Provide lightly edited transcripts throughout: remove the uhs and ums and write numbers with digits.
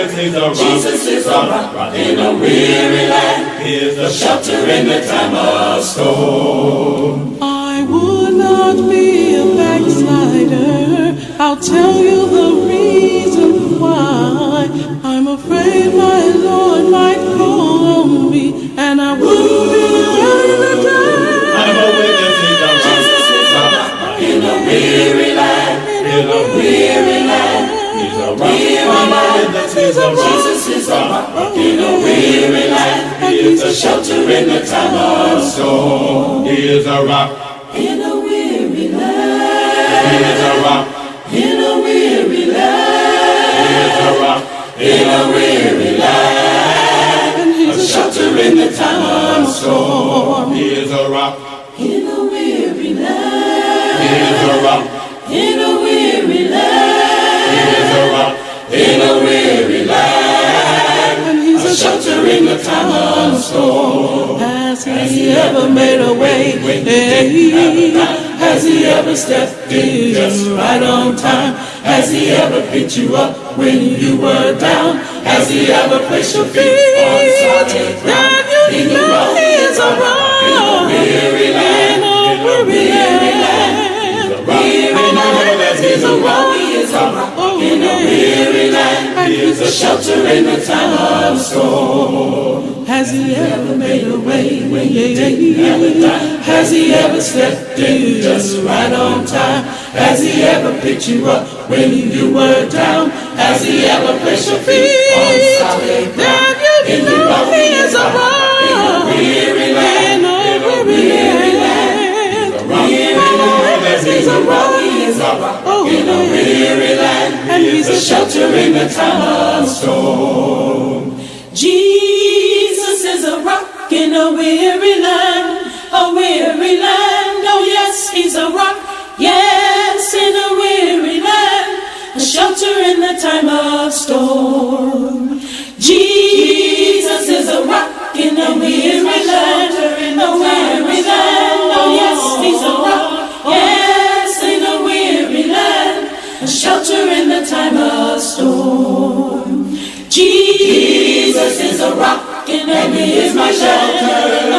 Jesus is a rock in a weary land. He is a shelter in the time of storm. I would not be a backslider. I'll tell you the reason why. I'm afraid my Lord might call on me, and I wouldn't be ready to die. I'm a witness, Jesus is a rock in a weary land. In a weary land. He's a rock. Jesus is a rock in a weary land. He is a shelter in the time of storm. He is a rock in a weary land. He is a rock in a weary land. He is a rock in a weary land. And he's a shelter in the time of storm. He is a rock in a weary land. He is a rock in a weary land. He is a rock in a weary land, and he's a shelter in the time of storm. Has he ever made a way? Has he ever stepped in just right on time? Has he ever picked you up when you were down? Has he ever placed your feet on solid ground? Then you know he is a rock in a weary land. In a weary land. He's a rock. He is a rock in a weary land. He is a shelter in the time of storm. Has he ever made a way when you didn't have a dime? Has he ever stepped in just right on time? Has he ever picked you up when you were down? Has he ever placed your feet on solid ground? Then you know he is a rock in a weary land. In a weary land. He's a rock. He is a rock in a weary land. And he's a shelter in the time of storm. Jesus is a rock in a weary land, a weary land. Oh yes, he's a rock, yes, in a weary land, a shelter in the time of storm. Jesus is a rock in a weary land, a weary land. Oh yes, he's a rock, yes, in a weary land, a shelter in the time of storm. Jesus is a rock, and he is my shelter in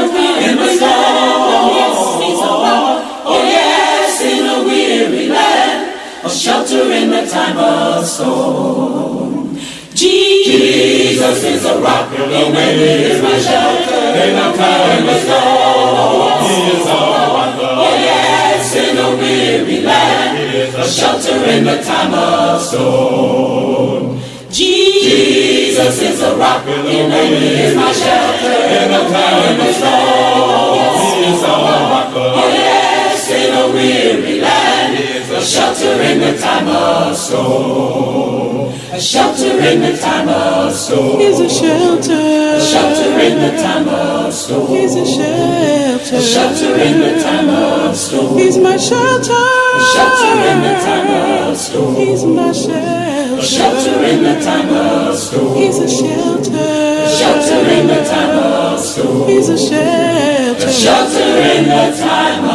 the storm. Oh yes, he's a rock. Oh yes, in a weary land, a shelter in the time of storm. Jesus is a rock, and he is my shelter in the time of storm. He is a rock. Oh yes, in a weary land, a shelter in the time of storm. Jesus is a rock, and he is my shelter in the time of storm. He is a rock. Oh yes, in a weary land, a shelter in the time of storm. A shelter in the time of storm. He's a shelter. A shelter in the time of storm. He's a shelter. A shelter in the time of storm. He's my shelter. A shelter in the time of storm. He's my shelter. A shelter in the time of storm. He's a shelter. A shelter in the time of storm. He's a shelter. A shelter in the time of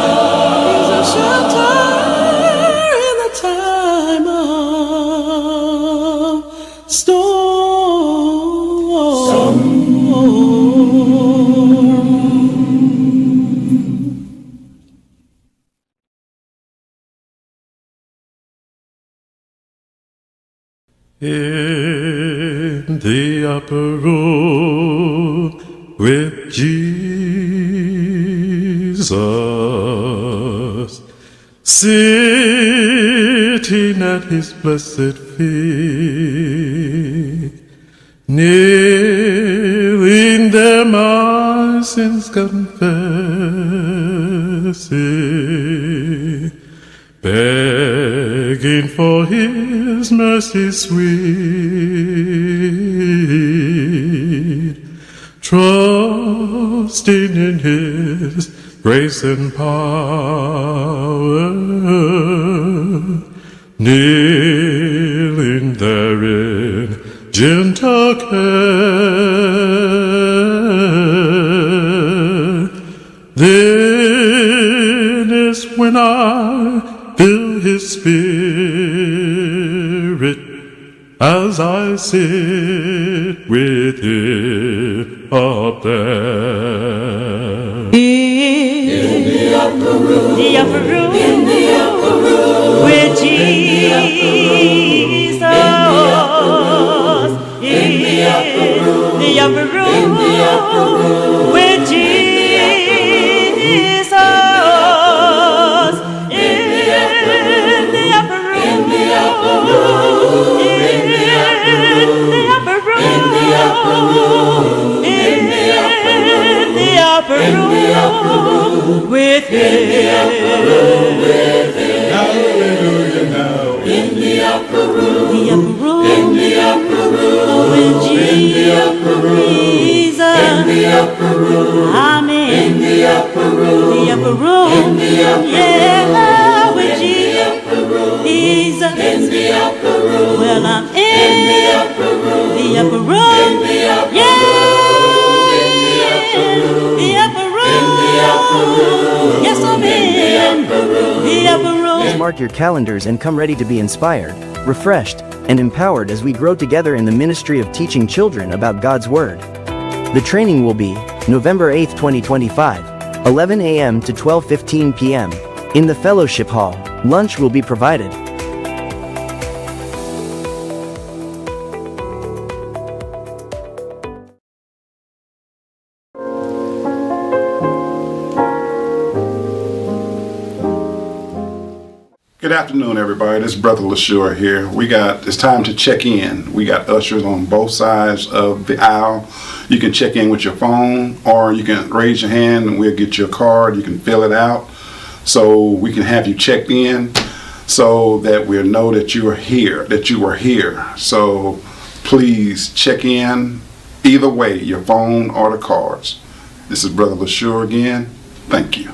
He's a shelter in the time of storm. In the upper room with Jesus, sitting at his blessed feet, kneeling there my sins confessing, begging for his mercy sweet, trusting in his grace and power, kneeling there in gentle care. Then is when I feel his spirit as I I sit with him up there. In the upper room, the upper room, in the upper room, with Jesus. In the upper room, the upper room, in the upper room, with Jesus. In the upper room, in the upper room, in the upper room, in the upper room, in the upper room, with him. Hallelujah now. In the upper room, in the upper room, with Jesus. In the upper room, amen. In the upper room, yeah, with Jesus. In the upper room, well, I'm in the upper room, yeah, the upper room, yes, I'm in the upper room. Mark your calendars and come ready to be inspired, refreshed, and empowered as we grow together in the ministry of teaching children about God's Word. The training will be November 8, 2025, 11 a.m. to 12:15 p.m. in the Fellowship Hall. Lunch will be provided. Good afternoon, everybody. This is Brother LaSure here. It's time to check in. We got ushers on both sides of the aisle. You can check in with your phone, or you can raise your hand and we'll get you a card. You can fill it out so we can have you checked in so that we'll know that you are here, that you are here. So please check in either way, your phone or the cards. This is Brother LaSure again. Thank you.